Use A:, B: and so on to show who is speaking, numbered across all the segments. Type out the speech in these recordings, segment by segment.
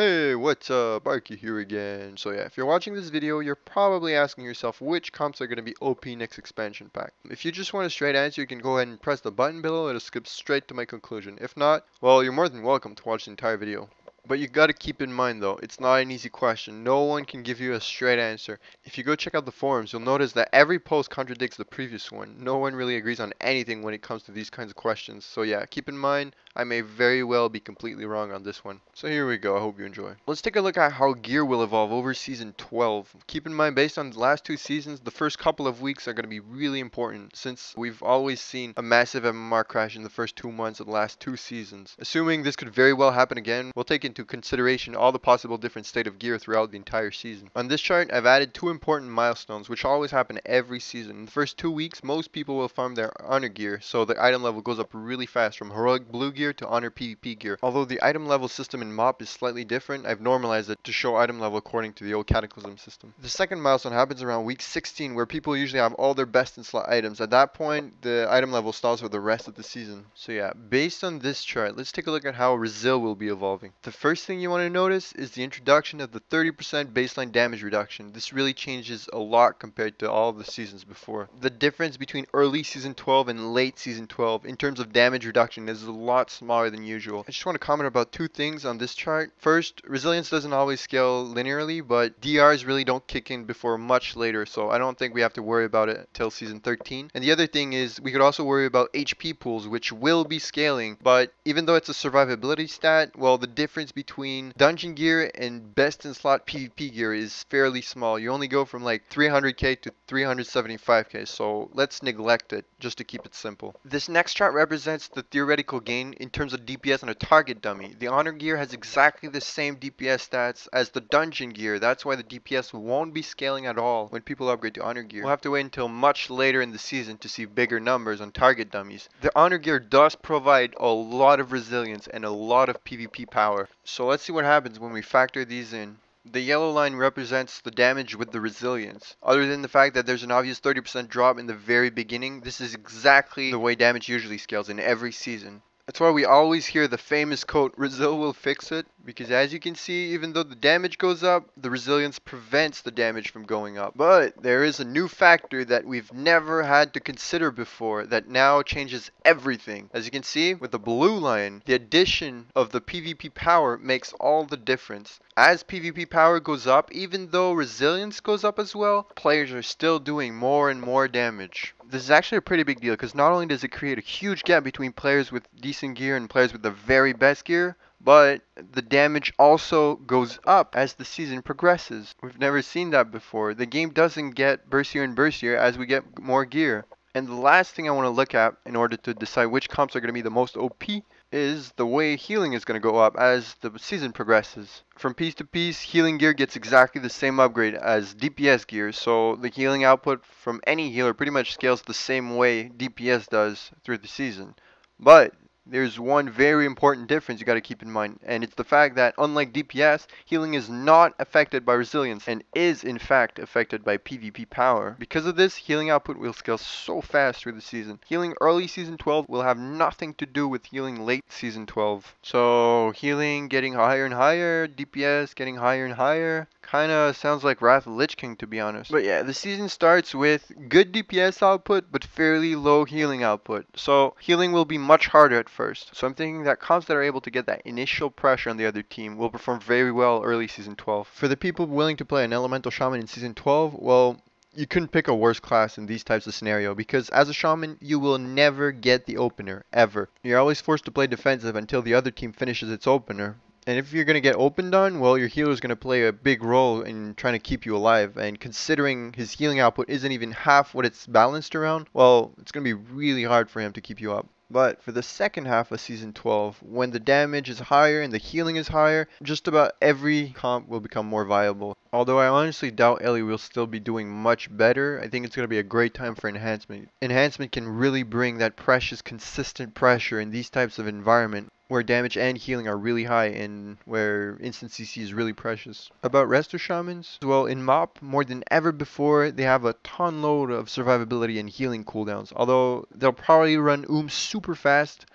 A: Hey, what's up? Arky here again. So yeah, if you're watching this video, you're probably asking yourself which comps are going to be OP next expansion pack. If you just want a straight answer, you can go ahead and press the button below. It'll skip straight to my conclusion. If not, well, you're more than welcome to watch the entire video. But you gotta keep in mind though, it's not an easy question. No one can give you a straight answer. If you go check out the forums, you'll notice that every post contradicts the previous one. No one really agrees on anything when it comes to these kinds of questions. So yeah, keep in mind, I may very well be completely wrong on this one. So here we go, I hope you enjoy. Let's take a look at how gear will evolve over season 12. Keep in mind, based on the last two seasons, the first couple of weeks are going to be really important since we've always seen a massive MMR crash in the first 2 months of the last two seasons. Assuming this could very well happen again, we'll take into consideration all the possible different state of gear throughout the entire season. On this chart, I've added two important milestones which always happen every season. In the first 2 weeks, most people will farm their honor gear, so the item level goes up really fast from heroic blue gear to honor PvP gear. Although the item level system in MOP is slightly different, I've normalized it to show item level according to the old Cataclysm system. The second milestone happens around week 16 where people usually have all their best in slot items. At that point, the item level stalls for the rest of the season. So yeah, based on this chart, let's take a look at how Resil will be evolving. The first thing you want to notice is the introduction of the 30% baseline damage reduction. This really changes a lot compared to all of the seasons before. The difference between early season 12 and late season 12 in terms of damage reduction is a lot smaller than usual. I just want to comment about two things on this chart. First, resilience doesn't always scale linearly, but DRs really don't kick in before much later, so I don't think we have to worry about it till season 13. And the other thing is we could also worry about HP pools, which will be scaling, but even though it's a survivability stat, well, the difference between dungeon gear and best in slot PvP gear is fairly small. You only go from like 300k to 375k, so let's neglect it just to keep it simple. This next chart represents the theoretical gain in terms of DPS on a target dummy. The honor gear has exactly the same DPS stats as the dungeon gear. That's why the DPS won't be scaling at all when people upgrade to honor gear. We'll have to wait until much later in the season to see bigger numbers on target dummies. The honor gear does provide a lot of resilience and a lot of PvP power. So let's see what happens when we factor these in. The yellow line represents the damage with the resilience. Other than the fact that there's an obvious 30% drop in the very beginning, this is exactly the way damage usually scales in every season. That's why we always hear the famous quote, Resil will fix it, because as you can see, even though the damage goes up, the resilience prevents the damage from going up. But there is a new factor that we've never had to consider before that now changes everything. As you can see, with the blue line, the addition of the PvP power makes all the difference. As PvP power goes up, even though resilience goes up as well, players are still doing more and more damage. This is actually a pretty big deal because not only does it create a huge gap between players with decent gear and players with the very best gear, but the damage also goes up as the season progresses. We've never seen that before. The game doesn't get burstier and burstier as we get more gear. And the last thing I want to look at in order to decide which comps are going to be the most OP is the way healing is going to go up as the season progresses. From piece to piece, healing gear gets exactly the same upgrade as DPS gear, so the healing output from any healer pretty much scales the same way DPS does through the season. But there's one very important difference you got to keep in mind, and it's the fact that unlike DPS, healing is not affected by resilience and is in fact affected by PvP power. Because of this, healing output will scale so fast through the season. Healing early season 12 will have nothing to do with healing late season 12. So healing getting higher and higher, DPS getting higher and higher. Kinda sounds like Wrath of Lich King, to be honest. But yeah, the season starts with good DPS output but fairly low healing output. So healing will be much harder at first. So I'm thinking that comps that are able to get that initial pressure on the other team will perform very well early season 12. For the people willing to play an elemental shaman in season 12, well, you couldn't pick a worse class in these types of scenario because as a shaman, you will never get the opener, ever. You're always forced to play defensive until the other team finishes its opener. And if you're going to get opened on, well, your healer is going to play a big role in trying to keep you alive. And considering his healing output isn't even half what it's balanced around, well, it's going to be really hard for him to keep you up. But for the second half of Season 12, when the damage is higher and the healing is higher, just about every comp will become more viable. Although I honestly doubt Ellie will still be doing much better, I think it's going to be a great time for enhancement. Enhancement can really bring that precious, consistent pressure in these types of environment where damage and healing are really high and where instant CC is really precious. About Resto Shamans, well, in MOP, more than ever before, they have a ton load of survivability and healing cooldowns. Although they'll probably run super fast,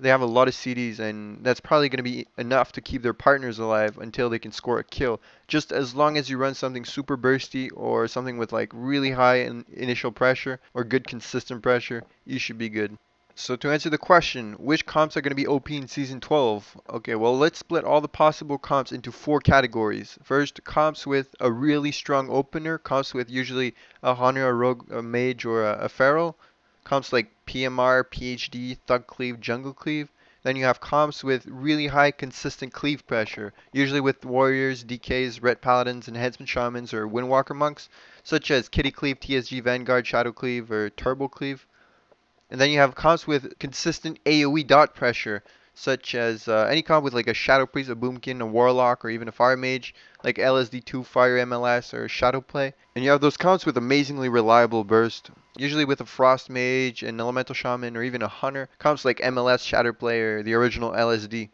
A: They have a lot of CDs, and that's probably going to be enough to keep their partners alive until they can score a kill. Just as long as you run something super bursty or something with like really high initial pressure or good consistent pressure, you should be good. So to answer the question, which comps are going to be OP in Season 12? Okay, well, let's split all the possible comps into four categories. First, comps with a really strong opener, comps with usually a hunter, a rogue, a mage, or a feral. Comps like PMR, PhD, Thug Cleave, Jungle Cleave. Then you have comps with really high consistent cleave pressure, usually with warriors, DKs, red paladins, enhancement shamans, or windwalker monks, such as Kitty Cleave, TSG Vanguard, Shadow Cleave, or Turbo Cleave. And then you have comps with consistent AoE dot pressure, such as any comp with like a Shadow Priest, a Boomkin, a Warlock, or even a Fire Mage, like LSD2, Fire MLS, or Shadow Play. And you have those comps with amazingly reliable burst, usually with a Frost Mage, an Elemental Shaman, or even a Hunter. Comps like MLS, Shadow Play, or the original LSD.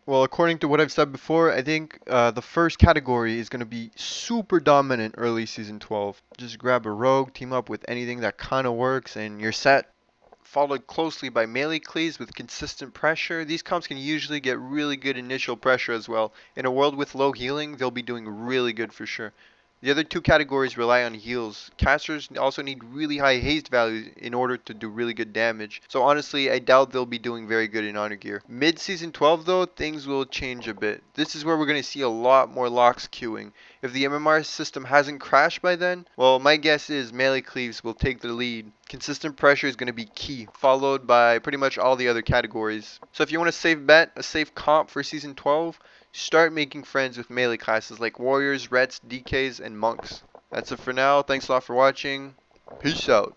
A: Well, according to what I've said before, I think the first category is going to be super dominant early Season 12. Just grab a rogue, team up with anything that kind of works, and you're set. Followed closely by melee cleaves with consistent pressure. These comps can usually get really good initial pressure as well. In a world with low healing, they'll be doing really good for sure. The other two categories rely on heals. Casters also need really high haste values in order to do really good damage. So honestly, I doubt they'll be doing very good in honor gear. Mid-season 12 though, things will change a bit. This is where we're going to see a lot more locks queuing. If the MMR system hasn't crashed by then, well, my guess is melee cleaves will take the lead. Consistent pressure is going to be key, followed by pretty much all the other categories. So if you want a safe bet, a safe comp for Season 12, start making friends with melee classes like warriors, rets, DKs, and monks. That's it for now. Thanks a lot for watching. Peace out.